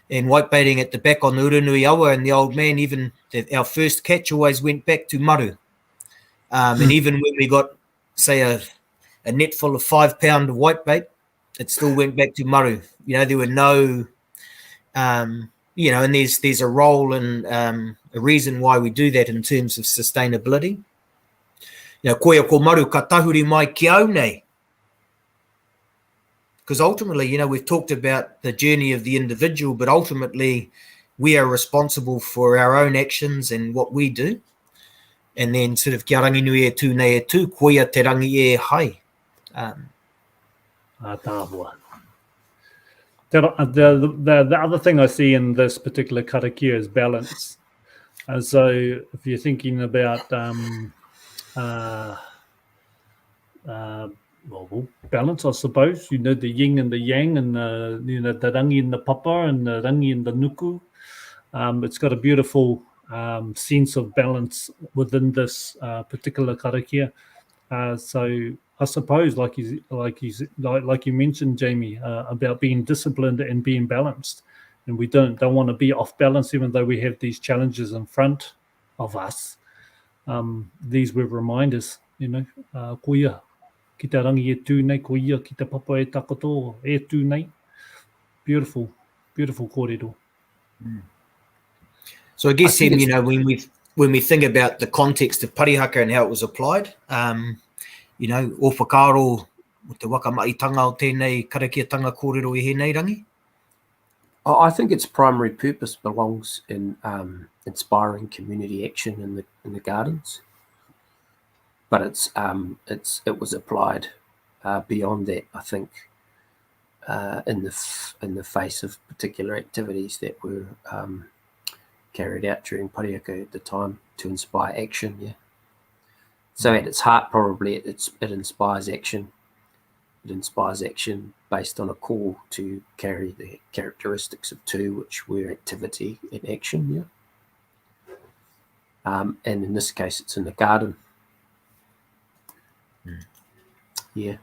and whitebaiting at the back on the Uranui Awa, and the old man, even our first catch always went back to maru. And even when we got, say, a net full of 5 pound of whitebait, it still went back to maru. You know, there were no, you know, and there's a role and a reason why we do that in terms of sustainability. You know, koia ko maru ka tahuri mai ki au nei. Because ultimately, you know, we've talked about the journey of the individual, but ultimately we are responsible for our own actions and what we do. And then sort of kia rangi nui e tū nei e tū, koia te rangi e hai. Tāpua. The other thing I see in this particular karakia is balance. And so if you're thinking about well, balance, I suppose, you know, the yin and the yang, and you know, the rangi and the papa and the rangi and the nuku. It's got a beautiful sense of balance within this particular karakia. So I suppose, like you mentioned, Jamie, about being disciplined and being balanced. and we don't want to be off balance, even though we have these challenges in front of us. These were reminders, ko ia, ki te rangi e tū nei, ko ia, ki te papa e takoto, e tū nei. Beautiful, beautiful kōrero. So I guess, Hemi, when we think about the context of parihaka and how it was applied, o whakaaro o te wakamaitanga o tēnei karakiatanga kōrero I hēnei rangi? I think its primary purpose belongs in inspiring community action in the gardens, but it was applied beyond that, I think, in the face of particular activities that were carried out during parihaka at the time to inspire action. Yeah. So at its heart, probably it inspires action. It inspires action based on a call to carry the characteristics of two, which were activity and action. Yeah. And in this case, it's in the garden. Yeah.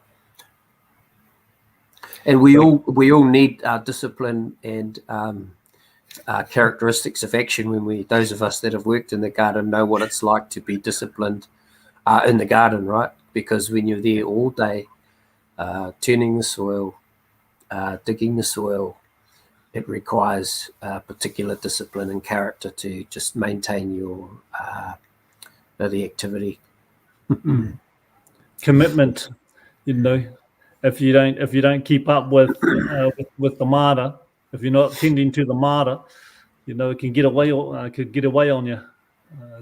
And we all need discipline and characteristics of action. Those of us that have worked in the garden know what it's like to be disciplined in the garden, right? Because when you're there all day, turning the soil, digging the soil, it requires particular discipline and character to just maintain your the activity. Commitment, if you don't keep up with the mara, if you're not tending to the mara, it can get away on you.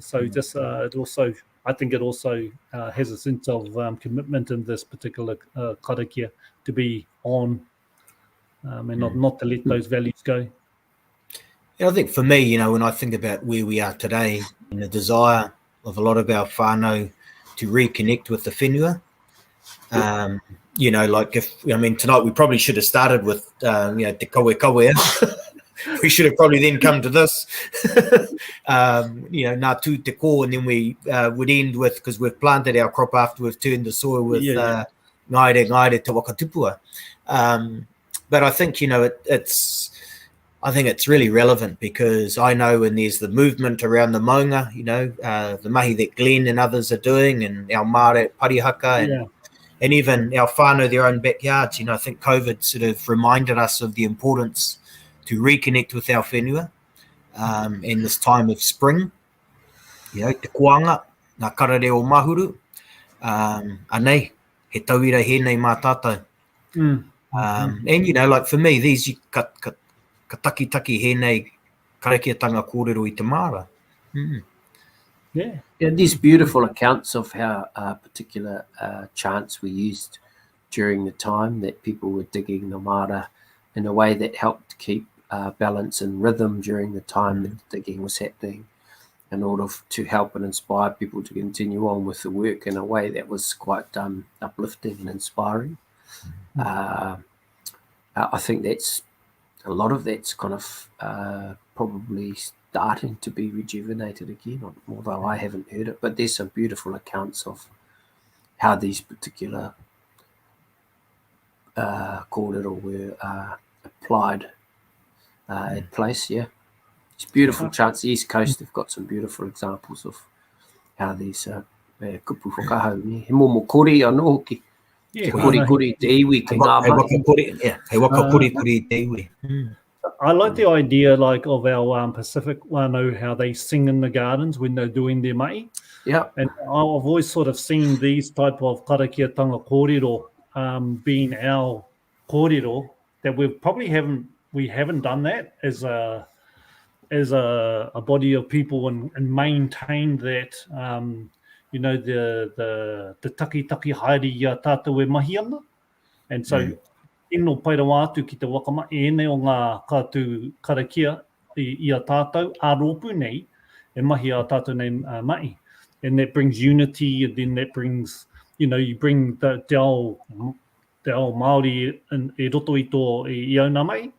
So just it also, I think it also has a sense of commitment in this particular karakia to be on and not to let those values go. Yeah, I think for me, when I think about where we are today, the desire of a lot of our whānau to reconnect with the whenua, tonight we probably should have started with te kawe. We should have probably then come to this, nā tū te ko, and then we would end with, because we've planted our crop after we've turned the soil with ngaire te wakatupua. But I think, I think it's really relevant, because I know when there's the movement around the maunga, the mahi that Glenn and others are doing, and our mare at parihaka, and even our whānau, their own backyards, I think COVID sort of reminded us of the importance to reconnect with our whenua in this time of spring. Te kuanga, ngā karare o mahuru, anei, he tauira hēnei mā tātou. And, for me, these ka taki hēnei karakiatanga kōrero I te mara. Yeah, these beautiful accounts of how particular chants were used during the time that people were digging the mara in a way that helped keep balance and rhythm during the time that the digging was happening, in order to help and inspire people to continue on with the work in a way that was quite uplifting and inspiring. I think that's a lot of that's kind of probably starting to be rejuvenated again, although I haven't heard it. But there's some beautiful accounts of how these particular kōrero were applied at place. Yeah, it's beautiful chants. The East Coast have got some beautiful examples of how these kupu whakahau. He momo kori anō hoki. Te kori te iwi te ngā mahi. He waka kori te iwi. I like the idea of our Pacific whānau, how they sing in the gardens when they're doing their mai. Yeah. And I've always sort of seen these type of karakiatanga kōrero being our kōrero, that we haven't done that as a body of people and maintained that the taki haere I a tātou e mahi ana. And so ino pairawa atu ki te wakama ene o ngā kātū karakia I a tātou a rōpu nei e mahi a tātou nei mai. And that brings unity, and then that brings, you bring te ao Māori e roto I tō I auna mai.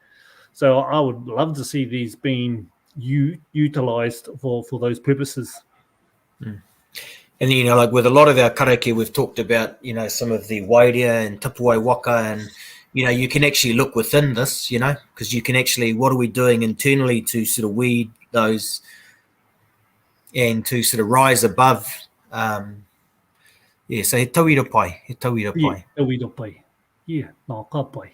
So I would love to see these being utilised for those purposes. And then, with a lot of our karakia, we've talked about, some of the wairia and tapuai waka, and, you know, you can actually look within this, you know, because you can actually, what are we doing internally to sort of weed those and to sort of rise above. So he tauira pai, Yeah, tauira pai. Yeah, nā ka pai.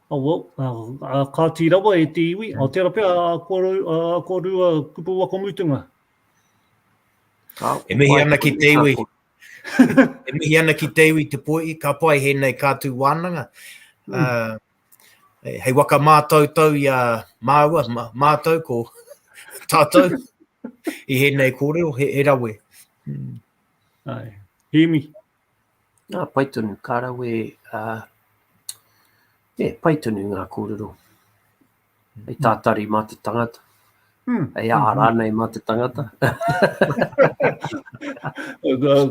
Ka tirawa e te iwi, o tera pia ko rua kupu wako mutunga. E mihi ana ki te iwi. E mihi ana ki te iwi te poihi, ka pai he nei kātu wānanga. Hei waka mātou tau i māua, mātou ko tātou. I he nei kōrero, he rawe. Ai, Hemi. Paitonu, ka rawe, paitonu ngā kōrero. Hei tātari mā te tangata. Hei ārānei mā te tangata.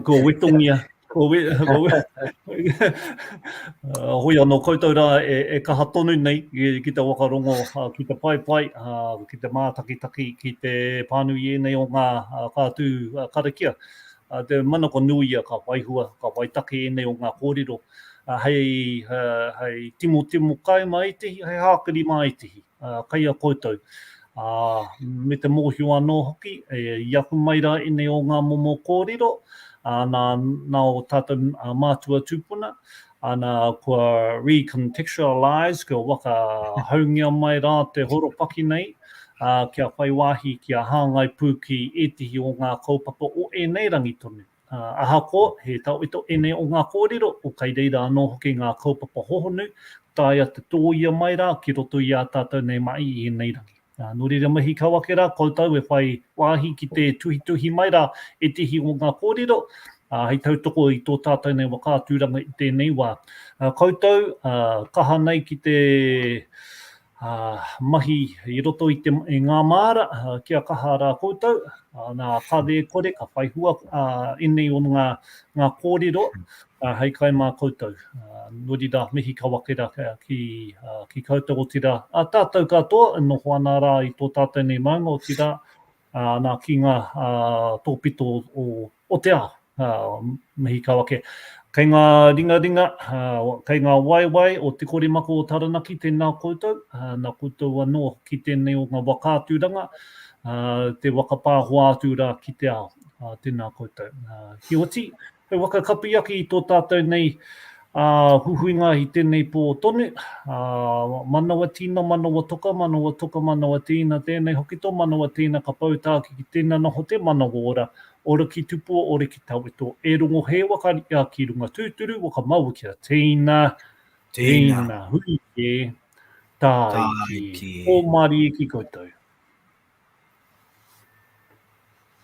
Ko wetongia. Hoi anō koutou rā e kaha tonu nei ki te wakarongo, ki te pai, ki te mātakitaki, ki te pānui nei o ngā kātū karakia. Te manako nui ka waihua, ka waitake nei o ngā kōrero. Hei timo kai mai tehi, hei hākari mai tehi. Kai a koutou. Me te mōhio anō hoki, iaku mai rā nei o ngā momo kōrero, nā o tātou mātua tūpuna, nā kua recontextualise, kua waka haungia mai rā te horopaki nei, kia whai wāhi, kia hāngai pū ki etihi o ngā kaupapa o enei rangitonu. Ahako, he tau ito enei o ngā kōrero, o kai reira anō hoki ngā kaupapa hohonu, tāia te tōia mai rā, ki roto i a tātou nei mai i nei rangi. Nō reira mahi ka wake rā, koutou e whai wāhi ki te tuhi mai rā, e tihi o ngā kōrero, hei tautoko i tō tātou nei wakātūranga i tēnei wā. Koutou, kaha nei ki te mahi i roto i ngā māra, kia kaha rā koutou, nā kāre kore, ka whaihua enei o ngā kōrero, hei kai mā koutou. Nō reira mihi ka wake rā ki koutou o tira. Tātou katoa, no hoana rā i tō tātou nei maunga o tira, nā ki ngā tōpito o te ao. Mihi ka wake. Kei ngā ringa, kei ngā waiwai o te koremako o Taranaki, tēnā koutou, nā koutou anō ki tēnei o ngā wakātūranga, te wakapāhoa atu rā ki te ao, tēnā koutou. Ki oti, hei waka kapi aki i tō tātou nei huhuinga i tēnei pō tonu, manawa tīna, manawa toka, manawa tīna, tēnei hoki tō manawa tīna ka pautāki ki tēnā noho te manawa ora, ora ki tupua, ora ki tauito, e rongo he wakari a ki runga tūturu, waka mau kia tēnā, hui e, tāiki, o mari ki koutou.